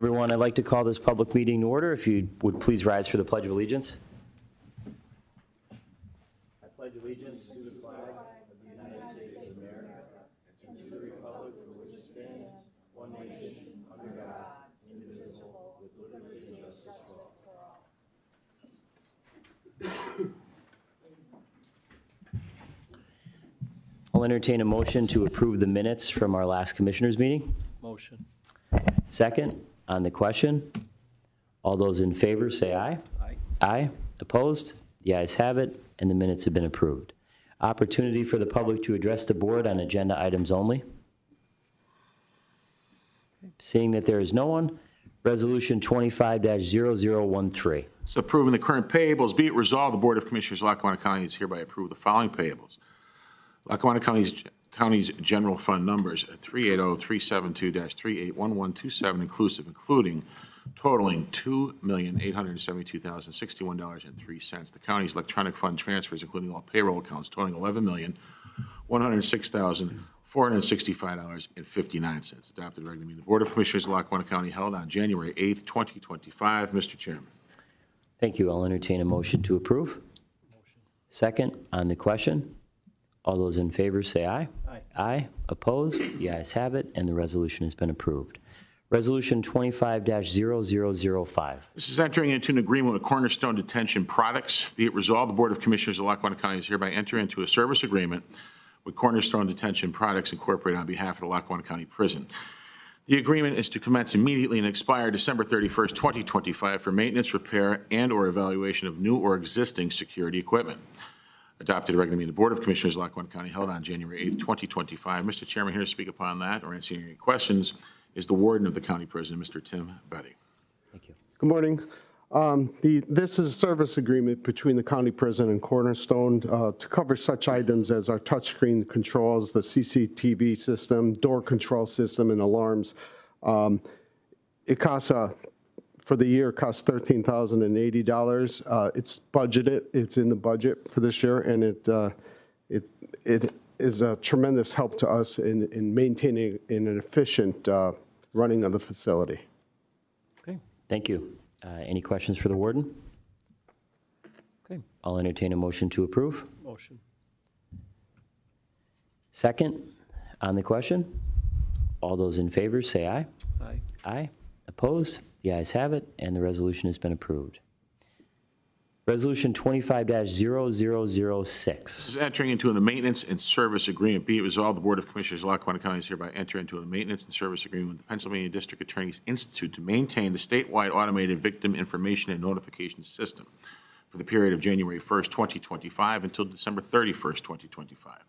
Everyone, I'd like to call this public meeting to order. If you would please rise for the Pledge of Allegiance. I pledge allegiance to the flag of the United States of America and to the republic for which it stands, one nation, under God, indivisible, with liberty and justice for all. I'll entertain a motion to approve the minutes from our last commissioners meeting. Motion. Second, on the question, all those in favor say aye. Aye. Aye. Opposed? The ayes have it, and the minutes have been approved. Opportunity for the public to address the board on agenda items only. Seeing that there is no one, Resolution 25-0013. So approving the current payables, be it resolved, the Board of Commissioners of Lackawanna County is hereby approve the following payables. Lackawanna County's general fund numbers 380-372-381127 inclusive, including totaling $2,872,061.03. The county's electronic fund transfers, including all payroll accounts, totaling $11,106,465.59. Adopted regular meeting. The Board of Commissioners of Lackawanna County held on January 8th, 2025. Mr. Chairman. Thank you. I'll entertain a motion to approve. Motion. Second, on the question, all those in favor say aye. Aye. Aye. Opposed? The ayes have it, and the resolution has been approved. Resolution 25-0005. This is entering into an agreement with Cornerstone Detention Products. Be it resolved, the Board of Commissioners of Lackawanna County is hereby enter into a service agreement with Cornerstone Detention Products Incorporated on behalf of the Lackawanna County Prison. The agreement is to commence immediately and expire December 31st, 2025 for maintenance, repair, and/or evaluation of new or existing security equipment. Adopted regular meeting of the Board of Commissioners of Lackawanna County held on January 8th, 2025. Mr. Chairman, here to speak upon that or answer any questions is the Warden of the County Prison, Mr. Tim Betty. Thank you. Good morning. This is a service agreement between the county prison and Cornerstone to cover such items as our touchscreen controls, the CCTV system, door control system, and alarms. It costs, for the year, costs $13,080. It's budgeted. It's in the budget for this year, and it is a tremendous help to us in maintaining an efficient running of the facility. Okay, thank you. Any questions for the warden? Okay, I'll entertain a motion to approve. Motion. Second, on the question, all those in favor say aye. Aye. Aye. Opposed? The ayes have it, and the resolution has been approved. Resolution 25-0006. This is entering into a maintenance and service agreement. Be it resolved, the Board of Commissioners of Lackawanna County is hereby enter into a maintenance and service agreement with the Pennsylvania District Attorney's Institute to maintain the statewide automated victim information and notification system for the period of January 1st, 2025 until December 31st, 2025.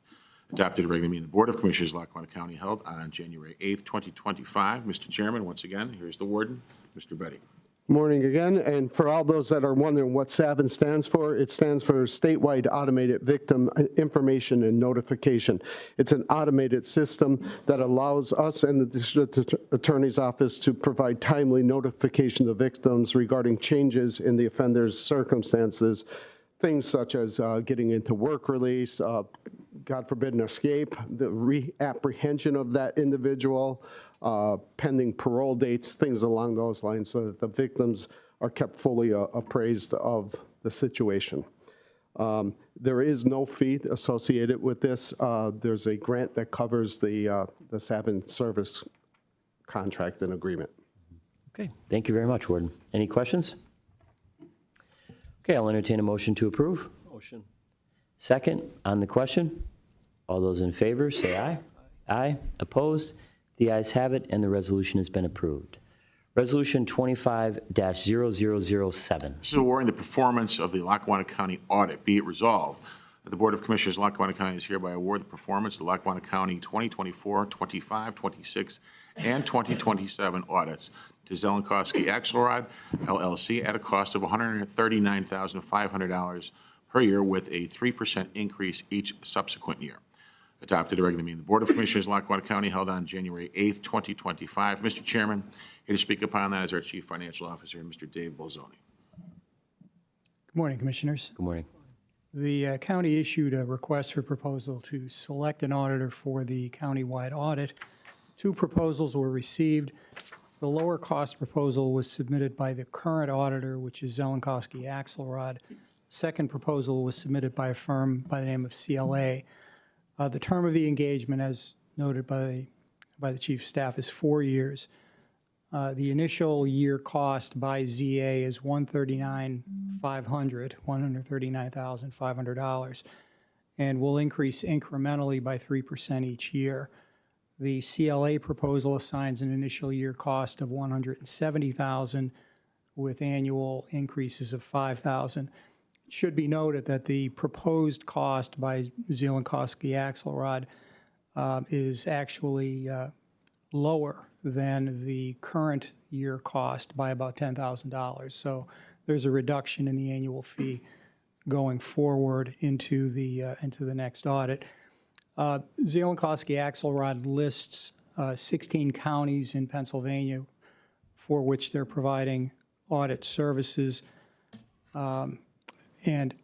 Adopted regular meeting of the Board of Commissioners of Lackawanna County held on January 8th, 2025. Mr. Chairman, once again, here's the Warden, Mr. Betty. Morning again, and for all those that are wondering what SAVIN stands for, it stands for Statewide Automated Victim Information and Notification. It's an automated system that allows us and the District Attorney's Office to provide timely notification to victims regarding changes in the offender's circumstances, things such as getting into work release, God forbid an escape, the reapprehension of that individual, pending parole dates, things along those lines, so that the victims are kept fully appraised of the situation. There is no fee associated with this. There's a grant that covers the SAVIN service contract and agreement. Okay, thank you very much, Warden. Any questions? Okay, I'll entertain a motion to approve. Motion. Second, on the question, all those in favor say aye. Aye. Opposed? The ayes have it, and the resolution has been approved. Resolution 25-0007. This is awarding the performance of the Lackawanna County audit. Be it resolved that the Board of Commissioners of Lackawanna County is hereby award the performance of the Lackawanna County 2024, 25, 26, and 2027 audits to Zelenkowski Axelrod LLC at a cost of $139,500 per year with a 3% increase each subsequent year. Adopted a regular meeting of the Board of Commissioners of Lackawanna County held on January 8th, 2025. Mr. Chairman, here to speak upon that is our Chief Financial Officer, Mr. Dave Bolzoni. Good morning, Commissioners. Good morning. The county issued a request for proposal to select an auditor for the countywide audit. 2 proposals were received. The lower cost proposal was submitted by the current auditor, which is Zelenkowski Axelrod. Second proposal was submitted by a firm by the name of CLA. The term of the engagement, as noted by the Chief of Staff, is 4 years. The initial year cost by ZA is $139,500, and will increase incrementally by 3% each year. The CLA proposal assigns an initial year cost of $170,000 with annual increases of $5,000. It should be noted that the proposed cost by Zelenkowski Axelrod is actually lower than the current year cost by about $10,000. So there's a reduction in the annual fee going forward into the next audit. Zelenkowski Axelrod lists 16 counties in Pennsylvania for which they're providing audit services. And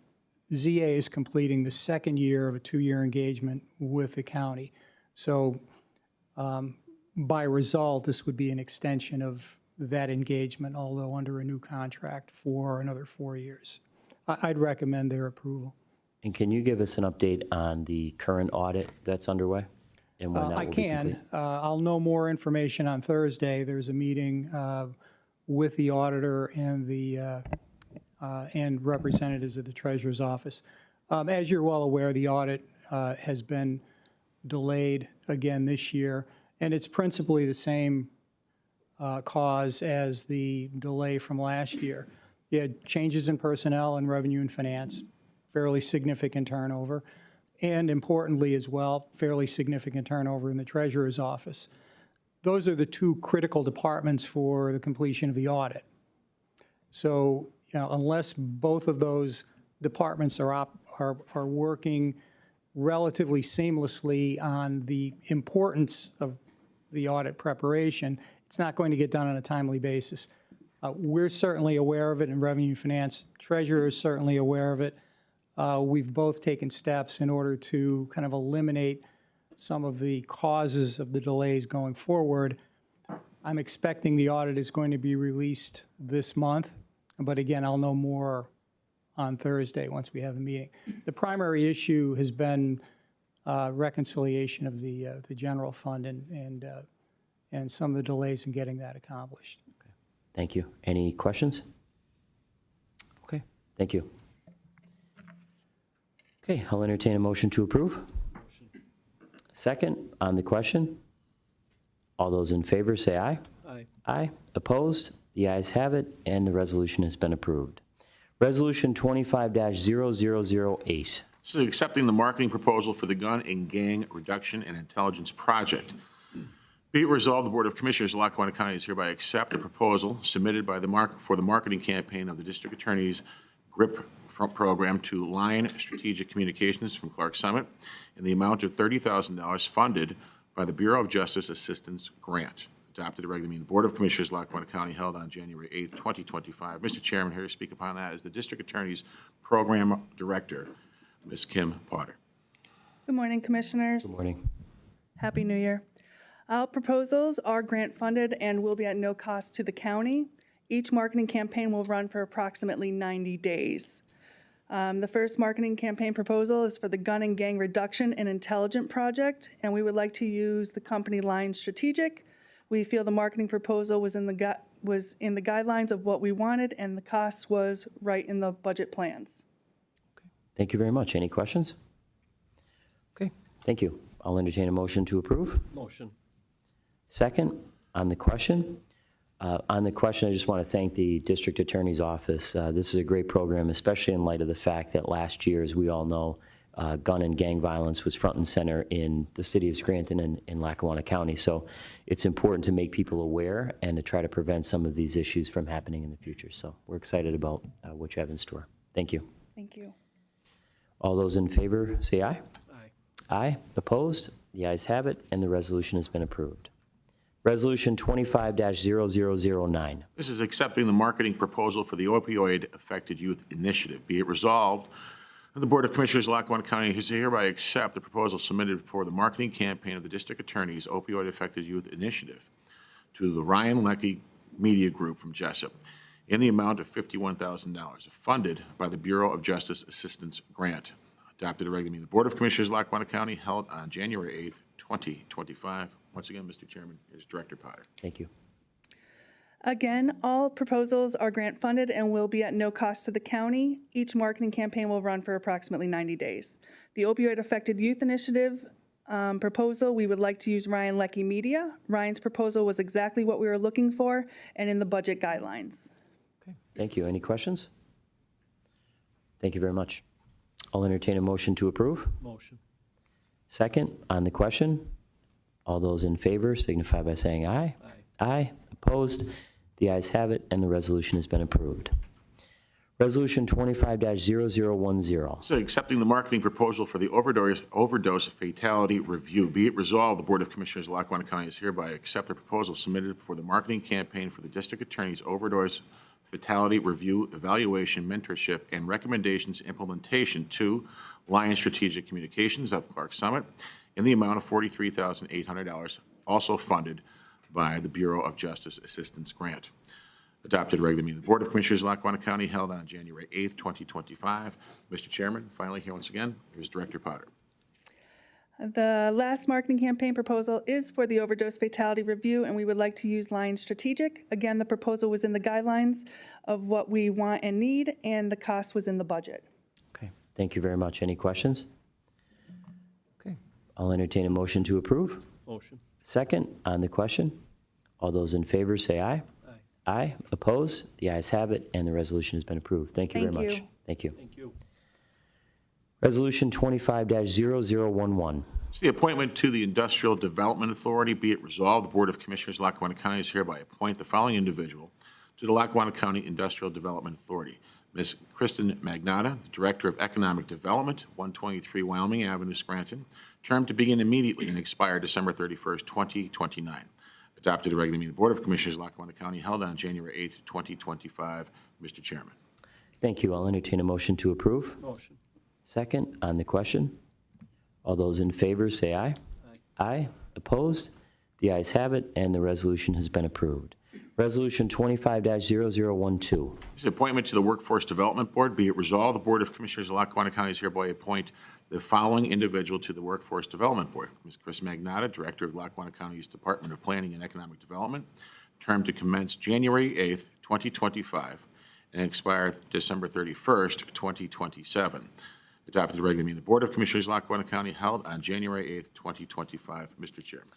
ZA is completing the second year of a 2-year engagement with the county. So by result, this would be an extension of that engagement, although under a new contract for another 4 years. I'd recommend their approval. And can you give us an update on the current audit that's underway? And when that I will be can. complete? I'll know more information on Thursday. There's a meeting with the auditor and representatives of the Treasurer's Office. As you're well aware, the audit has been delayed again this year, and it's principally the same cause as the delay from last year. You had changes in personnel and revenue and finance, fairly significant turnover, and importantly as well, fairly significant turnover in the Treasurer's Office. Those are the two critical departments for the completion of the audit. So, unless both of those departments are working relatively seamlessly on the importance of the audit preparation, it's not going to get done on a timely basis. We're certainly aware of it in Revenue and Finance. Treasurer is certainly aware of it. We've both taken steps in order to kind of eliminate some of the causes of the delays going forward. I'm expecting the audit is going to be released this month, but again, I'll know more on Thursday once we have a meeting. The primary issue has been reconciliation of the general fund and some of the delays in getting that accomplished. Thank you. Any questions? Okay, thank you. Okay, I'll entertain a motion to approve. Second, on the question. All those in favor say aye. Aye. Aye. Opposed? The ayes have it, and the resolution has been approved. Resolution 25-0008. This is accepting the marketing proposal for the Gun and Gang Reduction and Intelligence Project. Be it resolved, the Board of Commissioners of Lackawanna County is hereby accept the proposal submitted by for the marketing campaign of the District Attorney's GRIP program to Line Strategic Communications from Clark Summit in the amount of $30,000 funded by the Bureau of Justice Assistance Grant. Adopted at regular meeting of the Board of Commissioners of Lackawanna County held on January 8th, 2025. Mr. Chairman, here to speak upon that is the District Attorney's Program Director, Ms. Kim Potter. Good morning, Commissioners. Good morning. Happy New Year. Our proposals are grant funded and will be at no cost to the county. Each marketing campaign will run for approximately 90 days. The first marketing campaign proposal is for the Gun and Gang Reduction and Intelligence Project, and we would like to use the company Line Strategic. We feel the marketing proposal was in the guidelines of what we wanted, and the cost was right in the budget plans. Thank you very much. Any questions? Okay, thank you. I'll entertain a motion to approve. Motion. Second, on the question. On the question, I just want to thank the District Attorney's Office. This is a great program, especially in light of the fact that last year, as we all know, gun and gang violence was front and center in the city of Scranton and in Lackawanna County. So it's important to make people aware and to try to prevent some of these issues from happening in the future. So we're excited about what you have in store. Thank you. Thank you. All those in favor say aye. Aye. Aye. Opposed? The ayes have it, and the resolution has been approved. Resolution 25-0009. This is accepting the marketing proposal for the Opioid Affected Youth Initiative. Be it resolved, that the Board of Commissioners of Lackawanna County is hereby accept the proposal submitted for the marketing campaign of the District Attorney's Opioid Affected Youth Initiative to the Ryan Leckie Media Group from Jessup in the amount of $51,000, funded by the Bureau of Justice Assistance Grant. Adopted at regular meeting of the Board of Commissioners of Lackawanna County held on January 8th, 2025. Once again, Mr. Chairman, is Director Potter. Thank you. Again, all proposals are grant funded and will be at no cost to the county. Each marketing campaign will run for approximately 90 days. The Opioid Affected Youth Initiative proposal, we would like to use Ryan Leckie Media. Ryan's proposal was exactly what we were looking for and in the budget guidelines. Okay. Thank you. Any questions? Thank you very much. I'll entertain a motion to approve. Motion. Second, on the question, all those in favor signify by saying aye. Aye. Aye. Opposed? The ayes have it, and the resolution has been approved. Resolution 25-0010. So accepting the marketing proposal for the overdose fatality review. Be it resolved, the Board of Commissioners of Lackawanna County is hereby accept the proposal submitted for the marketing campaign for the District Attorney's overdose fatality review, evaluation, mentorship, and recommendations implementation to Lion Strategic Communications of Clark Summit in the amount of $43,800, also funded by the Bureau of Justice Assistance Grant. Adopted regular meeting of the Board of Commissioners of Lackawanna County held on January 8th, 2025. Mr. Chairman, finally here once again, here's Director Potter. The last marketing campaign proposal is for the overdose fatality review, and we would like to use Lion Strategic. Again, the proposal was in the guidelines of what we want and need, and the cost was in the budget. Okay. Thank you very much. Any questions? Okay. I'll entertain a motion to approve. Motion. Second, on the question, all those in favor say aye. Aye. Aye. Opposed? The ayes have it, and the resolution has been approved. Thank you very Thank much. you. Thank you. Thank you. Resolution 25-0011. It's the appointment to the Industrial Development Authority. Be it resolved, the Board of Commissioners of Lackawanna County is hereby appoint the following individual to the Lackawanna County Industrial Development Authority. Ms. Kristen Magnata, the Director of Economic Development, 123 Wyoming Avenue, Scranton, term to begin immediately and expire December 31st, 2029. Adopted at regular meeting of the Board of Commissioners of Lackawanna County held on January 8th, 2025. Mr. Chairman. Thank you. I'll entertain a motion to approve. Motion. Second, on the question, all those in favor say aye. Aye. Aye. Opposed? The ayes have it, and the resolution has been approved. Resolution 25-0012. This is appointment to the Workforce Development Board. Be it resolved, the Board of Commissioners of Lackawanna County is hereby appoint the following individual to the Workforce Development Board. Ms. Chris Magnata, Director of Lackawanna County's Department of Planning and Economic Development, term to commence January 8th, 2025, and expire December 31st, 2027. Adopted at the regular meeting of the Board of Commissioners of Lackawanna County held on January 8th, 2025. Mr. Chairman.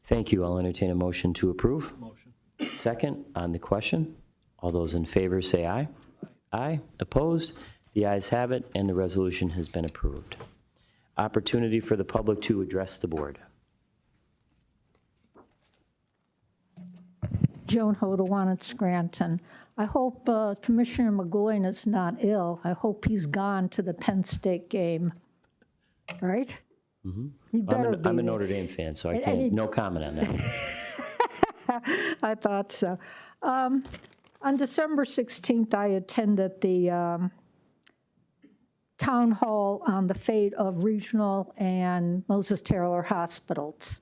Thank you. I'll entertain a motion to approve. Motion. Second, on the question, all those in favor say aye. Aye. Opposed? The ayes have it, and the resolution has been approved. Opportunity for the public to address the board. Joan Hodawan at Scranton. I hope Commissioner McGowan is not ill. I hope he's gone to the Penn State game, right? He better be. I'm a Notre Dame fan, so I can't, no comment on that. I thought so. On December 16th, I attended the town hall on the fate of regional and Moses Taylor hospitals.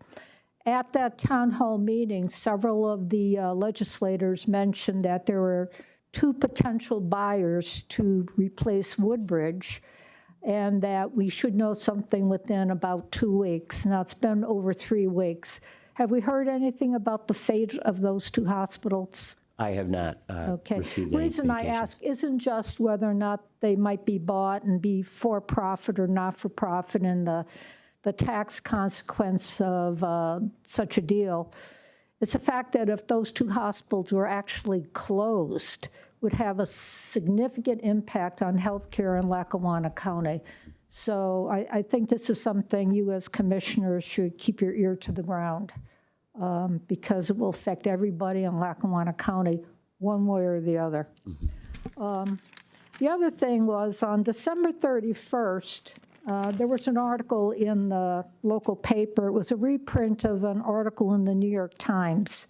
At that town hall meeting, several of the legislators mentioned that there were 2 potential buyers to replace Woodbridge, and that we should know something within about 2 weeks. Now, it's been over 3 weeks. Have we heard anything about the fate of those 2 hospitals? I have not Okay. received any Reason I communications. ask isn't just whether or not they might be bought and be for-profit or not-for-profit and the tax consequence of such a deal. It's a fact that if those 2 hospitals were actually closed, would have a significant impact on healthcare in Lackawanna County. So I think this is something you as commissioners should keep your ear to the ground because it will affect everybody in Lackawanna County one way or the other. The other thing was on December 31st, there was an article in the local paper. It was a reprint of an article in the New York Times,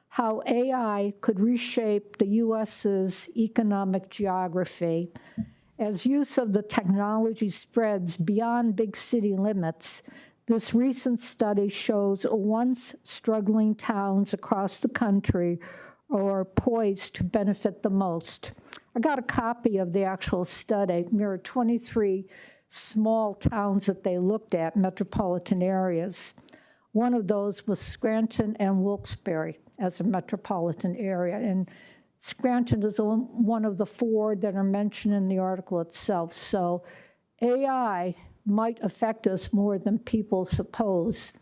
how AI could reshape the U.S.'s economic geography as use of the technology spreads beyond big city limits. This recent study shows once struggling towns across the country are poised to benefit the most. I got a copy of the actual study. There are 23 small towns that they looked at, metropolitan areas. One of those was Scranton and Wilkes-Barre as a metropolitan area. And Scranton is one of the 4 that are mentioned in the article itself. So AI might affect us more than people suppose.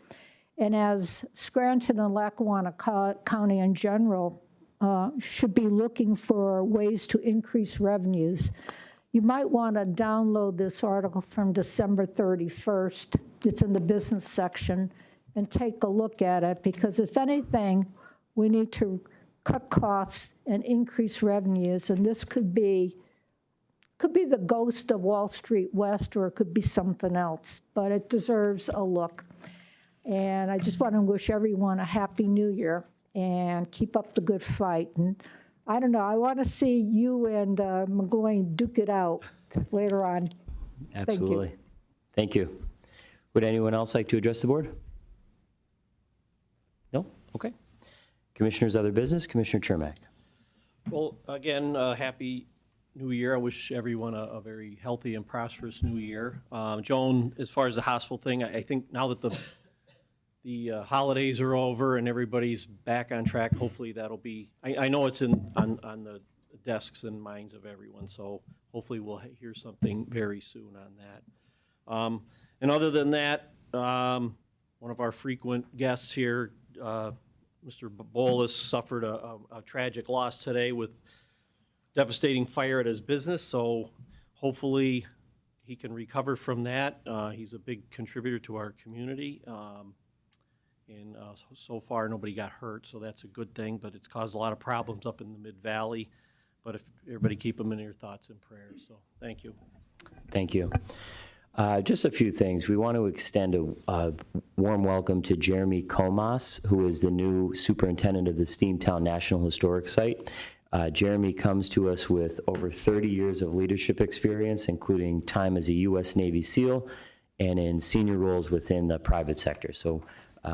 And as Scranton and Lackawanna County in general should be looking for ways to increase revenues, you might want to download this article from December 31st. It's in the business section, and take a look at it, because if anything, we need to cut costs and increase revenues, and this could be the ghost of Wall Street West, or it could be something else, but it deserves a look. And I just want to wish everyone a Happy New Year and keep up the good fight. And I don't know, I want to see you and McGloin duke it out later on. Absolutely. Thank you. Would anyone else like to address the board? No? Okay. Commissioners, other business? Commissioner Chermak. Well, again, Happy New Year. I wish everyone a very healthy and prosperous New Year. Joan, as far as the hospital thing, I think now that the holidays are over and everybody's back on track, hopefully that'll be, I know it's on the desks and minds of everyone, so hopefully we'll hear something very soon on that. And other than that, one of our frequent guests here, Mr. Bolas, suffered a tragic loss today with devastating fire at his business, so hopefully he can recover from that. He's a big contributor to our community, and so far nobody got hurt, so that's a good thing, but it's caused a lot of problems up in the Mid-Valley. But if everybody keep them in your thoughts and prayers, so thank you. Thank you. Just a few things. We want to extend a warm welcome to Jeremy Comas, who is the new superintendent of the Steamtown National Historic Site. Jeremy comes to us with over 30 years of leadership experience, including time as a U.S. Navy SEAL and in senior roles within the private sector. So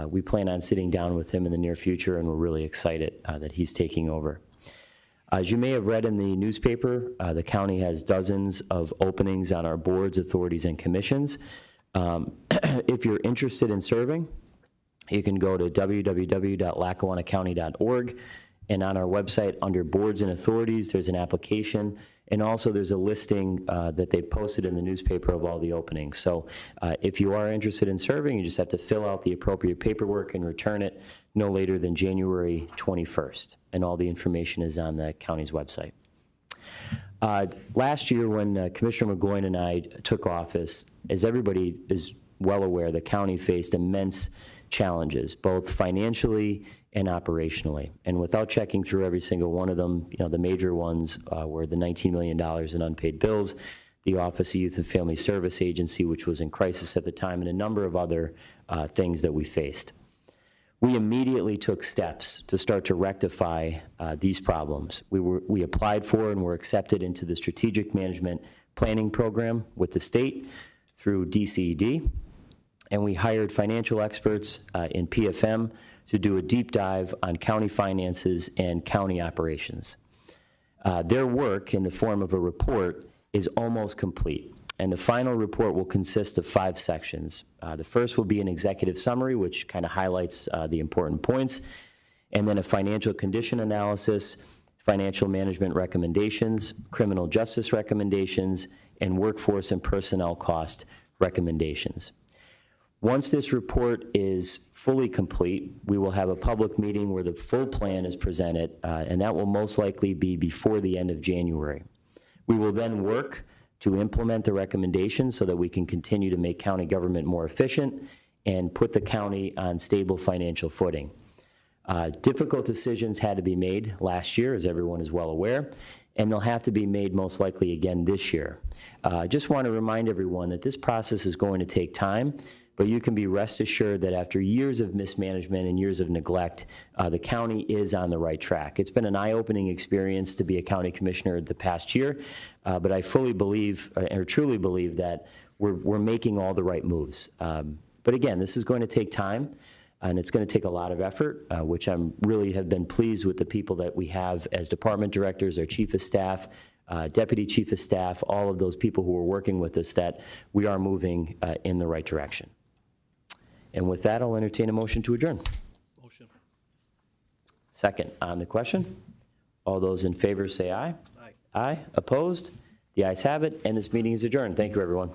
we plan on sitting down with him in the near future, and we're really excited that he's taking over. As you may have read in the newspaper, the county has dozens of openings on our boards, authorities, and commissions. If you're interested in serving, you can go to www.lackawannacounty.org, and on our website under boards and authorities, there's an application, and also there's a listing that they posted in the newspaper of all the openings. So if you are interested in serving, you just have to fill out the appropriate paperwork and return it no later than January 21st, and all the information is on the county's website. Last year, when Commissioner McGloin and I took office, as everybody is well aware, the county faced immense challenges, both financially and operationally. And without checking through every single one of them, you know, the major ones were the $19 million in unpaid bills, the Office of Youth and Family Service Agency, which was in crisis at the time, and a number of other things that we faced. We immediately took steps to start to rectify these problems. We applied for and were accepted into the Strategic Management Planning Program with the state through DCED, and we hired financial experts in PFM to do a deep dive on county finances and county operations. Their work in the form of a report is almost complete, and the final report will consist of 5 sections. The first will be an executive summary, which kind of highlights the important points, and then a financial condition analysis, financial management recommendations, criminal justice recommendations, and workforce and personnel cost recommendations. Once this report is fully complete, we will have a public meeting where the full plan is presented, and that will most likely be before the end of January. We will then work to implement the recommendations so that we can continue to make county government more efficient and put the county on stable financial footing. Difficult decisions had to be made last year, as everyone is well aware, and they'll have to be made most likely again this year. I just want to remind everyone that this process is going to take time, but you can be rest assured that after years of mismanagement and years of neglect, the county is on the right track. It's been an eye-opening experience to be a county commissioner the past year, but I fully believe, or truly believe, that we're making all the right moves. But again, this is going to take time, and it's going to take a lot of effort, which I'm really have been pleased with the people that we have as department directors, our chief of staff, deputy chief of staff, all of those people who are working with us, that we are moving in the right direction. And with that, I'll entertain a motion to adjourn. Motion. Second on the question. All those in favor say aye. Aye. Aye. Opposed? The ayes have it, and this meeting is adjourned. Thank you, everyone.